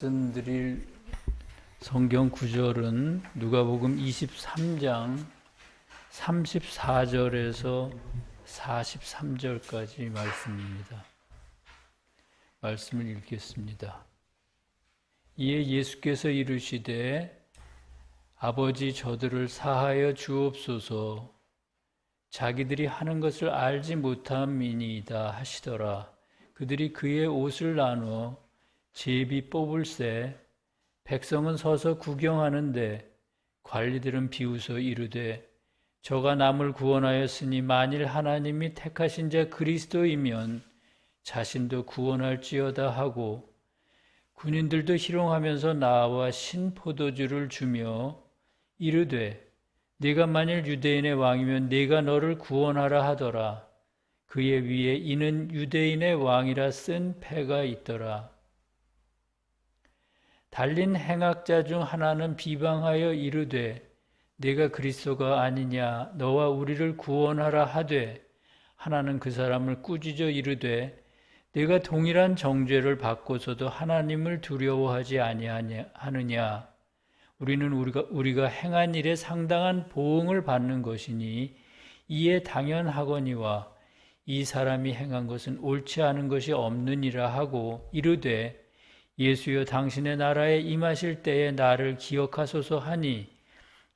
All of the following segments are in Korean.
말씀드릴 성경 구절은 누가복음 23장 34절에서 43절까지 말씀입니다. 말씀을 읽겠습니다. 이에 예수께서 이르시되 아버지 저들을 사하여 주옵소서. 자기들이 하는 것을 알지 못함이니이다 하시더라. 그들이 그의 옷을 나누어 제비 뽑을새 백성은 서서 구경하는데 관리들은 비웃어 이르되 저가 남을 구원하였으니 만일 하나님이 택하신 자 그리스도이면 자신도 구원할지어다 하고 군인들도 희롱하면서 나와 신포도주를 주며 이르되 네가 만일 유대인의 왕이면 네가 너를 구원하라 하더라. 그의 위에 이는 유대인의 왕이라 쓴 패가 있더라. 달린 행악자 중 하나는 비방하여 이르되 네가 그리스도가 아니냐 너와 우리를 구원하라 하되 하나는 그 사람을 꾸짖어 이르되 네가 동일한 정죄를 받고서도 하나님을 두려워하지 아니하느냐 우리는 우리가 행한 일에 상당한 보응을 받는 것이니 이에 당연하거니와 이 사람이 행한 것은 옳지 않은 것이 없느니라 하고 이르되 예수여 당신의 나라에 임하실 때에 나를 기억하소서 하니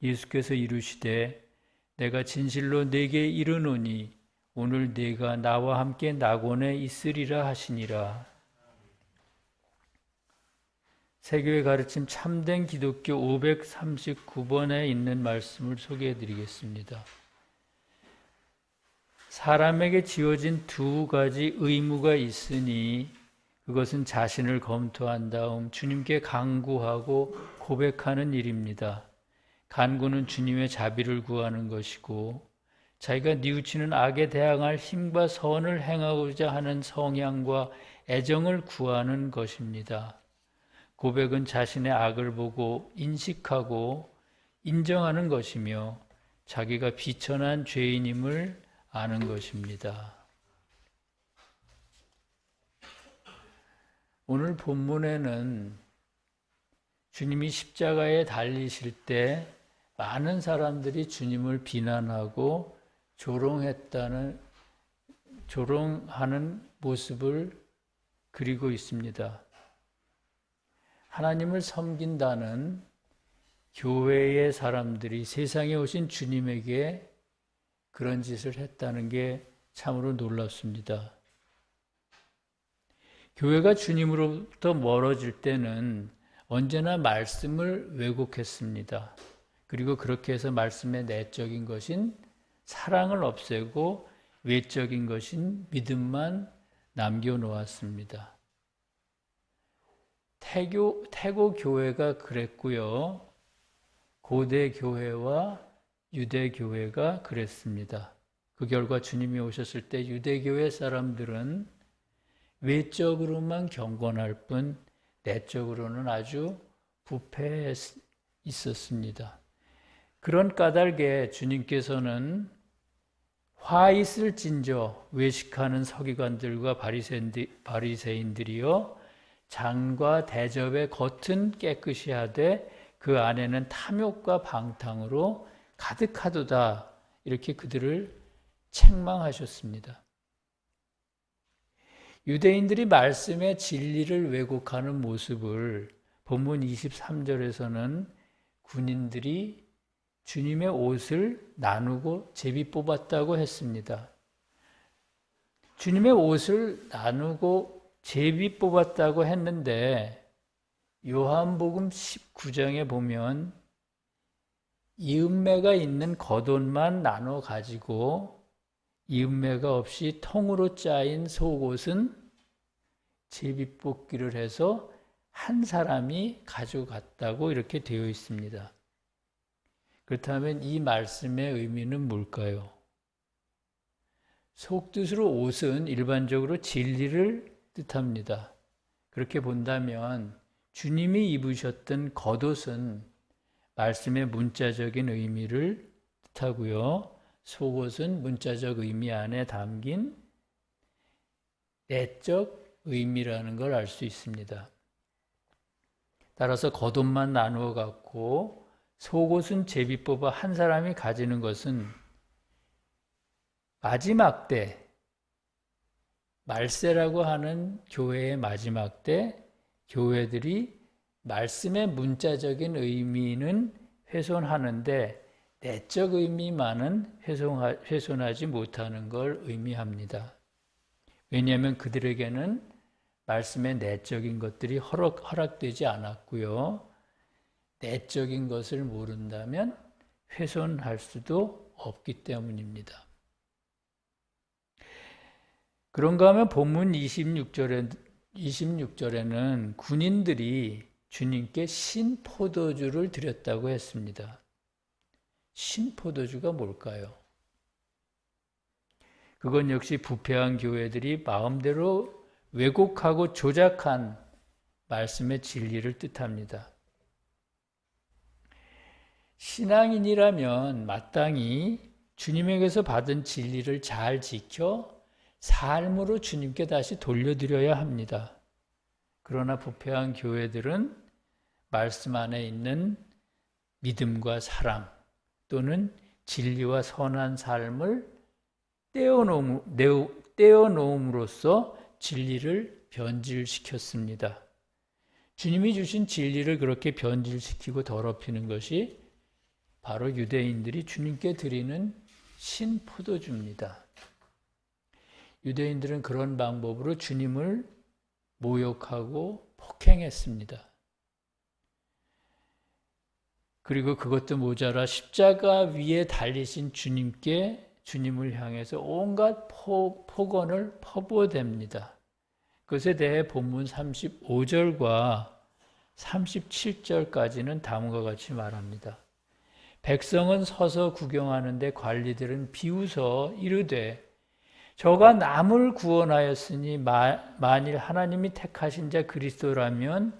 예수께서 이르시되 내가 진실로 네게 이르노니 오늘 네가 나와 함께 낙원에 있으리라 하시니라. 세교의 가르침 참된 기독교 539번에 있는 말씀을 소개해 드리겠습니다. 사람에게 지어진 두 가지 의무가 있으니 그것은 자신을 검토한 다음 주님께 간구하고 고백하는 일입니다. 간구는 주님의 자비를 구하는 것이고 자기가 뉘우치는 악에 대항할 힘과 선을 행하고자 하는 성향과 애정을 구하는 것입니다. 고백은 자신의 악을 보고 인식하고 인정하는 것이며 자기가 비천한 죄인임을 아는 것입니다. 오늘 본문에는 주님이 십자가에 달리실 때 많은 사람들이 주님을 비난하고 조롱하는 모습을 그리고 있습니다. 하나님을 섬긴다는 교회의 사람들이 세상에 오신 주님에게 그런 짓을 했다는 게 참으로 놀랍습니다. 교회가 주님으로부터 멀어질 때는 언제나 말씀을 왜곡했습니다. 그리고 그렇게 해서 말씀의 내적인 것인 사랑을 없애고 외적인 것인 믿음만 남겨놓았습니다. 태고 교회가 그랬고요. 고대 교회와 유대 교회가 그랬습니다. 그 결과 주님이 오셨을 때 유대 교회 사람들은 외적으로만 경건할 뿐 내적으로는 아주 부패해 있었습니다. 그런 까닭에 주님께서는 화 있을진저 외식하는 서기관들과 바리새인들이여 잔과 대접의 겉은 깨끗이 하되 그 안에는 탐욕과 방탕으로 가득하도다 이렇게 그들을 책망하셨습니다. 유대인들이 말씀의 진리를 왜곡하는 모습을 본문 23절에서는 군인들이 주님의 옷을 나누고 제비 뽑았다고 했습니다. 주님의 옷을 나누고 제비 뽑았다고 했는데 요한복음 19장에 보면 이음매가 있는 겉옷만 나눠 가지고 이음매가 없이 통으로 짜인 속옷은 제비 뽑기를 해서 한 사람이 가져갔다고 이렇게 되어 있습니다. 그렇다면 이 말씀의 의미는 뭘까요? 속뜻으로 옷은 일반적으로 진리를 뜻합니다. 그렇게 본다면 주님이 입으셨던 겉옷은 말씀의 문자적인 의미를 뜻하고요. 속옷은 문자적 의미 안에 담긴 내적 의미라는 걸 알 수 있습니다. 따라서 겉옷만 나누어 갖고 속옷은 제비 뽑아 한 사람이 가지는 것은 마지막 때, 말세라고 하는 교회의 마지막 때 교회들이 말씀의 문자적인 의미는 훼손하는데 내적 의미만은 훼손하지 못하는 걸 의미합니다. 왜냐하면 그들에게는 말씀의 내적인 것들이 허락되지 않았고요. 내적인 것을 모른다면 훼손할 수도 없기 때문입니다. 그런가 하면 본문 26절에는 군인들이 주님께 신포도주를 드렸다고 했습니다. 신포도주가 뭘까요? 그건 역시 부패한 교회들이 마음대로 왜곡하고 조작한 말씀의 진리를 뜻합니다. 신앙인이라면 마땅히 주님에게서 받은 진리를 잘 지켜 삶으로 주님께 다시 돌려드려야 합니다. 그러나 부패한 교회들은 말씀 안에 있는 믿음과 사랑 또는 진리와 선한 삶을 떼어놓음으로써 진리를 변질시켰습니다. 주님이 주신 진리를 그렇게 변질시키고 더럽히는 것이 바로 유대인들이 주님께 드리는 신포도주입니다. 유대인들은 그런 방법으로 주님을 모욕하고 폭행했습니다. 그리고 그것도 모자라 십자가 위에 달리신 주님을 향해서 온갖 폭언을 퍼부어댑니다. 그것에 대해 본문 35절과 37절까지는 다음과 같이 말합니다. 백성은 서서 구경하는데 관리들은 비웃어 이르되 저가 남을 구원하였으니 만일 하나님이 택하신 자 그리스도라면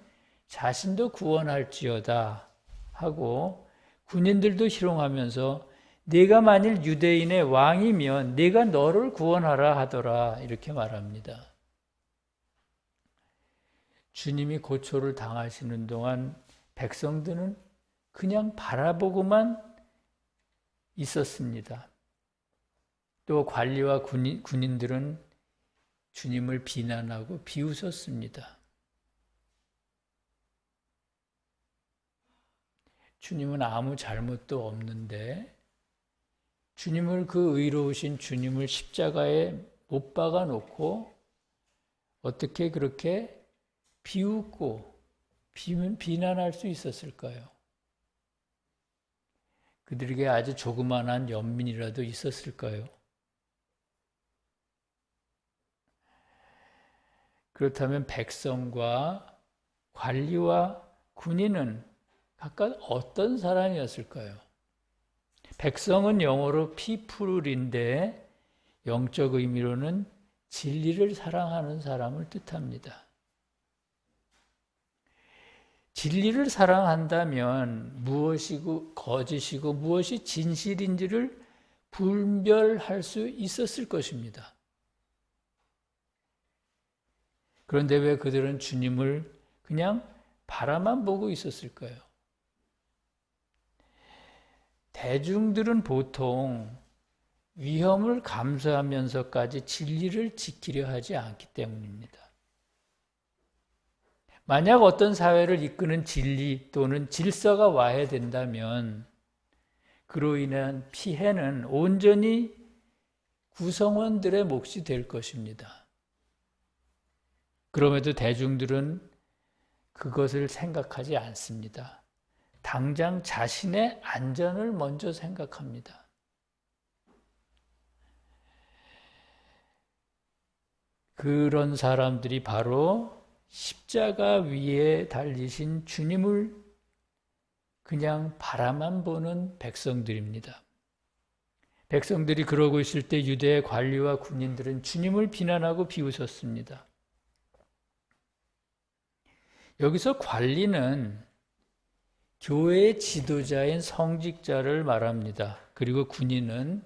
자신도 구원할지어다 하고 군인들도 희롱하면서 네가 만일 유대인의 왕이면 네가 너를 구원하라 하더라 이렇게 말합니다. 주님이 고초를 당하시는 동안 백성들은 그냥 바라보고만 있었습니다. 또 관리와 군인들은 주님을 비난하고 비웃었습니다. 주님은 아무 잘못도 없는데 주님을 그 의로우신 주님을 십자가에 못 박아 놓고 어떻게 그렇게 비웃고 비난할 수 있었을까요? 그들에게 아주 조그만한 연민이라도 있었을까요? 그렇다면 백성과 관리와 군인은 각각 어떤 사람이었을까요? 백성은 영어로 people인데 영적 의미로는 진리를 사랑하는 사람을 뜻합니다. 진리를 사랑한다면 무엇이 거짓이고 무엇이 진실인지를 분별할 수 있었을 것입니다. 그런데 왜 그들은 주님을 그냥 바라만 보고 있었을까요? 대중들은 보통 위험을 감수하면서까지 진리를 지키려 하지 않기 때문입니다. 만약 어떤 사회를 이끄는 진리 또는 질서가 와야 된다면 그로 인한 피해는 온전히 구성원들의 몫이 될 것입니다. 그럼에도 대중들은 그것을 생각하지 않습니다. 당장 자신의 안전을 먼저 생각합니다. 그런 사람들이 바로 십자가 위에 달리신 주님을 그냥 바라만 보는 백성들입니다. 백성들이 그러고 있을 때 유대의 관리와 군인들은 주님을 비난하고 비웃었습니다. 여기서 관리는 교회의 지도자인 성직자를 말합니다. 그리고 군인은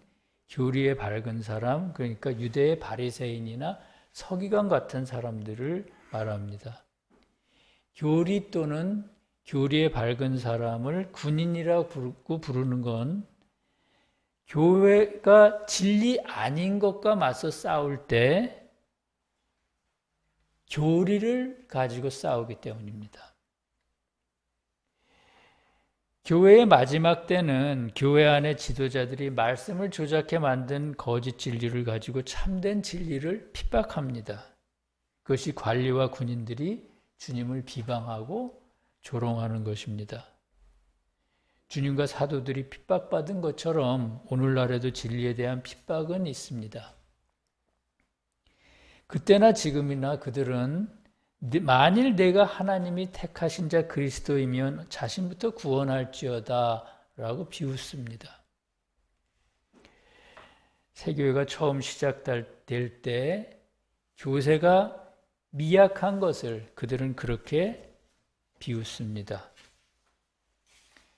교리에 밝은 사람, 그러니까 유대의 바리새인이나 서기관 같은 사람들을 말합니다. 교리 또는 교리에 밝은 사람을 군인이라고 부르는 건 교회가 진리 아닌 것과 맞서 싸울 때 교리를 가지고 싸우기 때문입니다. 교회의 마지막 때는 교회 안의 지도자들이 말씀을 조작해 만든 거짓 진리를 가지고 참된 진리를 핍박합니다. 그것이 관리와 군인들이 주님을 비방하고 조롱하는 것입니다. 주님과 사도들이 핍박받은 것처럼 오늘날에도 진리에 대한 핍박은 있습니다. 그때나 지금이나 그들은 만일 내가 하나님이 택하신 자 그리스도이면 자신부터 구원할지어다 라고 비웃습니다. 세교회가 처음 시작될 때 교세가 미약한 것을 그들은 그렇게 비웃습니다.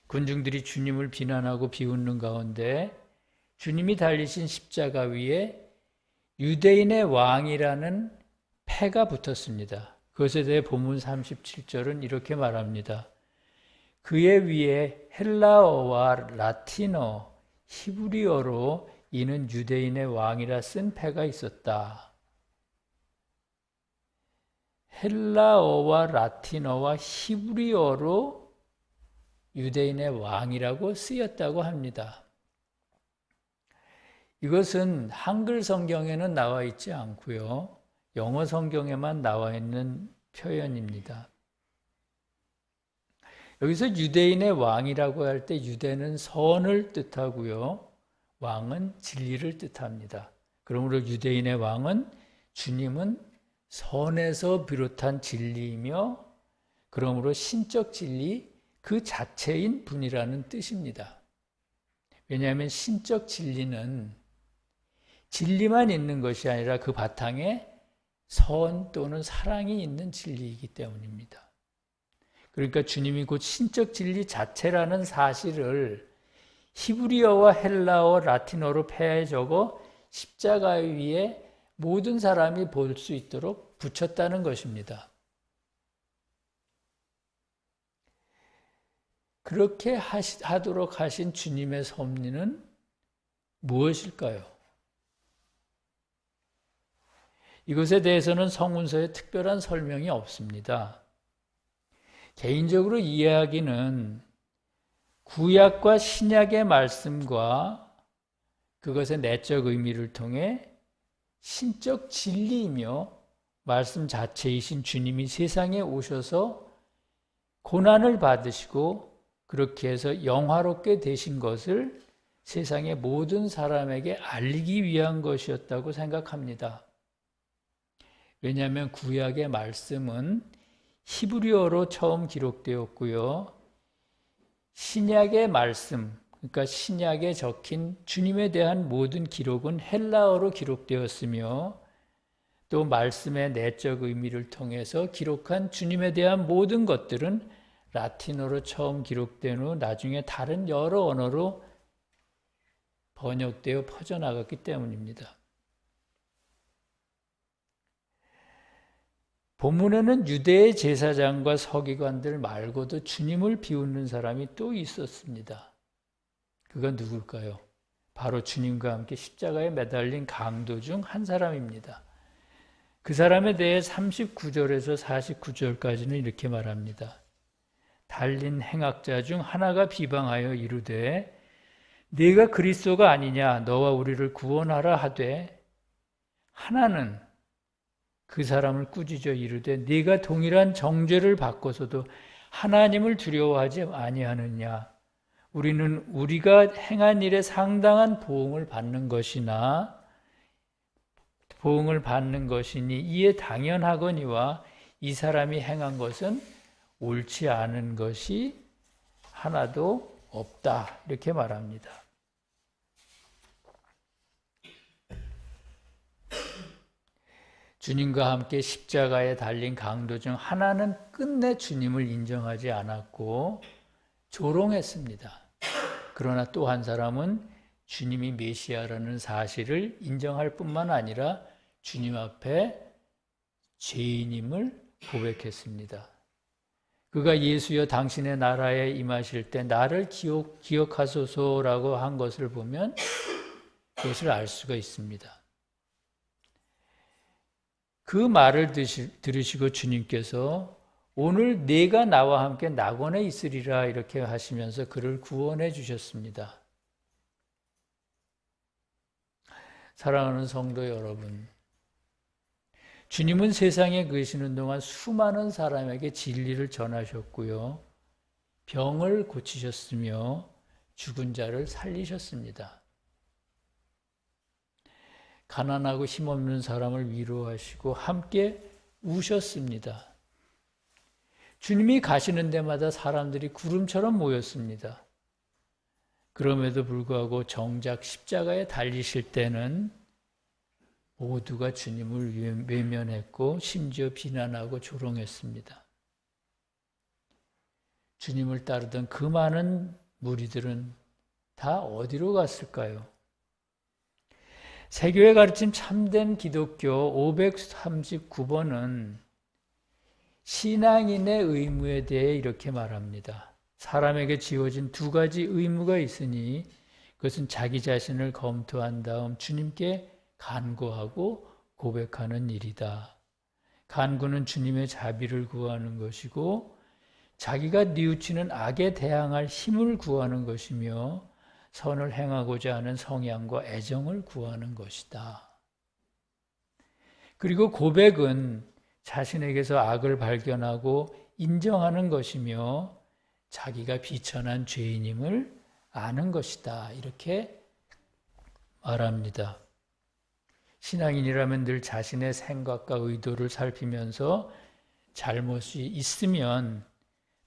군중들이 주님을 비난하고 비웃는 가운데 주님이 달리신 십자가 위에 유대인의 왕이라는 패가 붙었습니다. 그것에 대해 본문 37절은 이렇게 말합니다. 그의 위에 헬라어와 라틴어, 히브리어로 이는 유대인의 왕이라 쓴 패가 있었다. 헬라어와 라틴어와 히브리어로 유대인의 왕이라고 쓰였다고 합니다. 이것은 한글 성경에는 나와 있지 않고요. 영어 성경에만 나와 있는 표현입니다. 여기서 유대인의 왕이라고 할 때 유대는 선을 뜻하고요. 왕은 진리를 뜻합니다. 그러므로 유대인의 왕은 주님은 선에서 비롯한 진리이며 그러므로 신적 진리 그 자체인 분이라는 뜻입니다. 왜냐하면 신적 진리는 진리만 있는 것이 아니라 그 바탕에 선 또는 사랑이 있는 진리이기 때문입니다. 그러니까 주님이 곧 신적 진리 자체라는 사실을 히브리어와 헬라어, 라틴어로 폐하에 적어 십자가 위에 모든 사람이 볼 수 있도록 붙였다는 것입니다. 그렇게 하도록 하신 주님의 섭리는 무엇일까요? 이것에 대해서는 성문서에 특별한 설명이 없습니다. 개인적으로 이해하기는 구약과 신약의 말씀과 그것의 내적 의미를 통해 신적 진리이며 말씀 자체이신 주님이 세상에 오셔서 고난을 받으시고 그렇게 해서 영화롭게 되신 것을 세상의 모든 사람에게 알리기 위한 것이었다고 생각합니다. 왜냐하면 구약의 말씀은 히브리어로 처음 기록되었고요. 신약의 말씀, 그러니까 신약에 적힌 주님에 대한 모든 기록은 헬라어로 기록되었으며 또 말씀의 내적 의미를 통해서 기록한 주님에 대한 모든 것들은 라틴어로 처음 기록된 후 나중에 다른 여러 언어로 번역되어 퍼져나갔기 때문입니다. 본문에는 유대의 제사장과 서기관들 말고도 주님을 비웃는 사람이 또 있었습니다. 그건 누굴까요? 바로 주님과 함께 십자가에 매달린 강도 중 한 사람입니다. 그 사람에 대해 39절에서 49절까지는 이렇게 말합니다. 달린 행악자 중 하나가 비방하여 이르되 네가 그리스도가 아니냐 너와 우리를 구원하라 하되 하나는 그 사람을 꾸짖어 이르되 네가 동일한 정죄를 받고서도 하나님을 두려워하지 아니하느냐 우리는 우리가 행한 일에 상당한 보응을 받는 것이니 이에 당연하거니와 이 사람이 행한 것은 옳지 않은 것이 하나도 없다 이렇게 말합니다. 주님과 함께 십자가에 달린 강도 중 하나는 끝내 주님을 인정하지 않았고 조롱했습니다. 그러나 또 한 사람은 주님이 메시아라는 사실을 인정할 뿐만 아니라 주님 앞에 죄인임을 고백했습니다. 그가 예수여 당신의 나라에 임하실 때 나를 기억하소서라고 한 것을 보면 그것을 알 수가 있습니다. 그 말을 들으시고 주님께서 오늘 네가 나와 함께 낙원에 있으리라 이렇게 하시면서 그를 구원해 주셨습니다. 사랑하는 성도 여러분, 주님은 세상에 계시는 동안 수많은 사람에게 진리를 전하셨고요. 병을 고치셨으며 죽은 자를 살리셨습니다. 가난하고 힘없는 사람을 위로하시고 함께 우셨습니다. 주님이 가시는 데마다 사람들이 구름처럼 모였습니다. 그럼에도 불구하고 정작 십자가에 달리실 때는 모두가 주님을 외면했고 심지어 비난하고 조롱했습니다. 주님을 따르던 그 많은 무리들은 다 어디로 갔을까요? 세교의 가르침 참된 기독교 539번은 신앙인의 의무에 대해 이렇게 말합니다. 사람에게 지어진 두 가지 의무가 있으니 그것은 자기 자신을 검토한 다음 주님께 간구하고 고백하는 일이다. 간구는 주님의 자비를 구하는 것이고 자기가 뉘우치는 악에 대항할 힘을 구하는 것이며 선을 행하고자 하는 성향과 애정을 구하는 것이다. 그리고 고백은 자신에게서 악을 발견하고 인정하는 것이며 자기가 비천한 죄인임을 아는 것이다. 이렇게 말합니다. 신앙인이라면 늘 자신의 생각과 의도를 살피면서 잘못이 있으면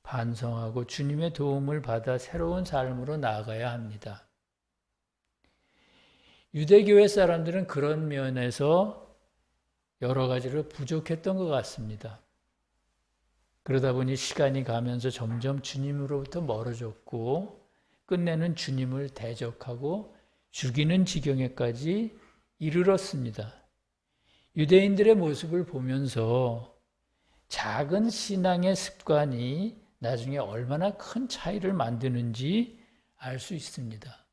반성하고 주님의 도움을 받아 새로운 삶으로 나아가야 합니다. 유대교회 사람들은 그런 면에서 여러 가지로 부족했던 것 같습니다. 그러다 보니 시간이 가면서 점점 주님으로부터 멀어졌고 끝내는 주님을 대적하고 죽이는 지경에까지 이르렀습니다. 유대인들의 모습을 보면서 작은 신앙의 습관이 나중에 얼마나 큰 차이를 만드는지 알 수 있습니다.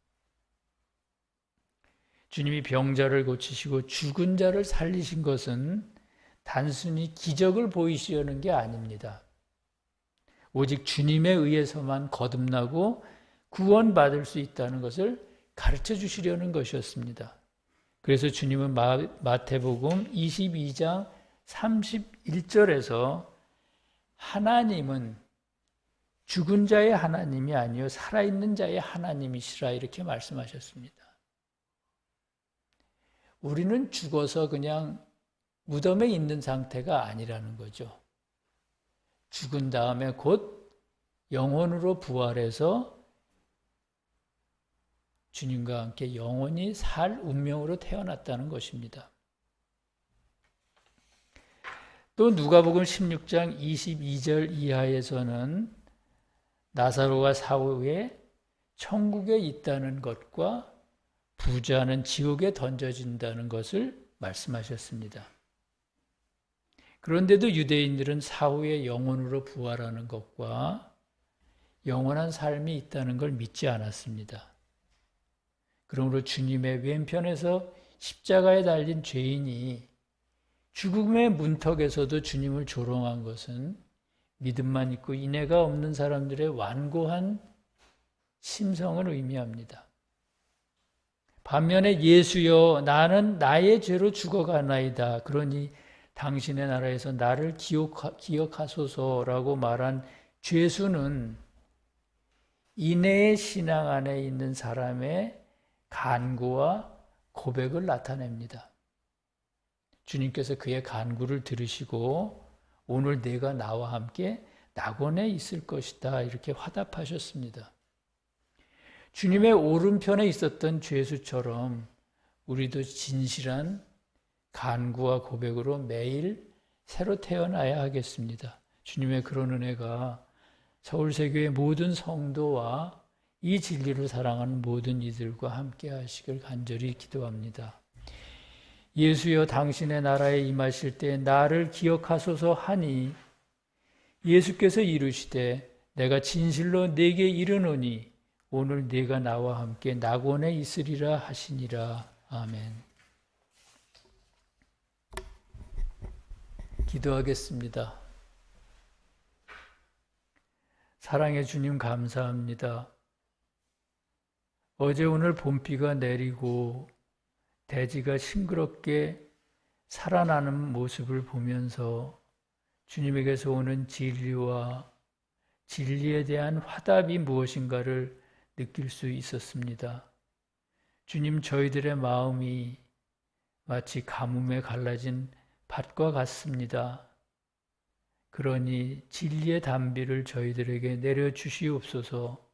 주님이 병자를 고치시고 죽은 자를 살리신 것은 단순히 기적을 보이시려는 게 아닙니다. 오직 주님에 의해서만 거듭나고 구원받을 수 있다는 것을 가르쳐 주시려는 것이었습니다. 그래서 주님은 마태복음 22장 31절에서 하나님은 죽은 자의 하나님이 아니요 살아있는 자의 하나님이시라 이렇게 말씀하셨습니다. 우리는 죽어서 그냥 무덤에 있는 상태가 아니라는 거죠. 죽은 다음에 곧 영혼으로 부활해서 주님과 함께 영원히 살 운명으로 태어났다는 것입니다. 또 누가복음 16장 22절 이하에서는 나사로가 사후에 천국에 있다는 것과 부자는 지옥에 던져진다는 것을 말씀하셨습니다. 그런데도 유대인들은 사후에 영혼으로 부활하는 것과 영원한 삶이 있다는 걸 믿지 않았습니다. 그러므로 주님의 왼편에서 십자가에 달린 죄인이 죽음의 문턱에서도 주님을 조롱한 것은 믿음만 있고 인애가 없는 사람들의 완고한 심성을 의미합니다. 반면에 예수여 나는 나의 죄로 죽어가나이다. 그러니 당신의 나라에서 나를 기억하소서라고 말한 죄수는 인애의 신앙 안에 있는 사람의 간구와 고백을 나타냅니다. 주님께서 그의 간구를 들으시고 오늘 내가 나와 함께 낙원에 있을 것이다 이렇게 화답하셨습니다. 주님의 오른편에 있었던 죄수처럼 우리도 진실한 간구와 고백으로 매일 새로 태어나야 하겠습니다. 주님의 그런 은혜가 서울세교의 모든 성도와 이 진리를 사랑하는 모든 이들과 함께 하시길 간절히 기도합니다. 예수여 당신의 나라에 임하실 때 나를 기억하소서 하니 예수께서 이르시되 내가 진실로 네게 이르노니 오늘 네가 나와 함께 낙원에 있으리라 하시니라. 아멘. 기도하겠습니다. 사랑의 주님 감사합니다. 어제 오늘 봄비가 내리고 대지가 싱그럽게 살아나는 모습을 보면서 주님에게서 오는 진리와 진리에 대한 화답이 무엇인가를 느낄 수 있었습니다. 주님, 저희들의 마음이 마치 가뭄에 갈라진 밭과 같습니다. 그러니 진리의 단비를 저희들에게 내려주시옵소서.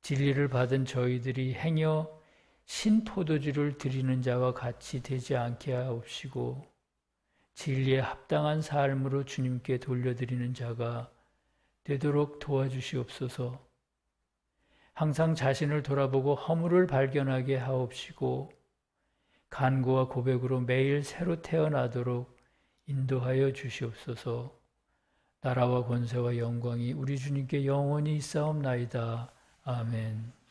진리를 받은 저희들이 행여 신포도주를 드리는 자와 같이 되지 않게 하옵시고 진리에 합당한 삶으로 주님께 돌려드리는 자가 되도록 도와주시옵소서. 항상 자신을 돌아보고 허물을 발견하게 하옵시고 간구와 고백으로 매일 새로 태어나도록 인도하여 주시옵소서. 나라와 권세와 영광이 우리 주님께 영원히 있사옵나이다. 아멘.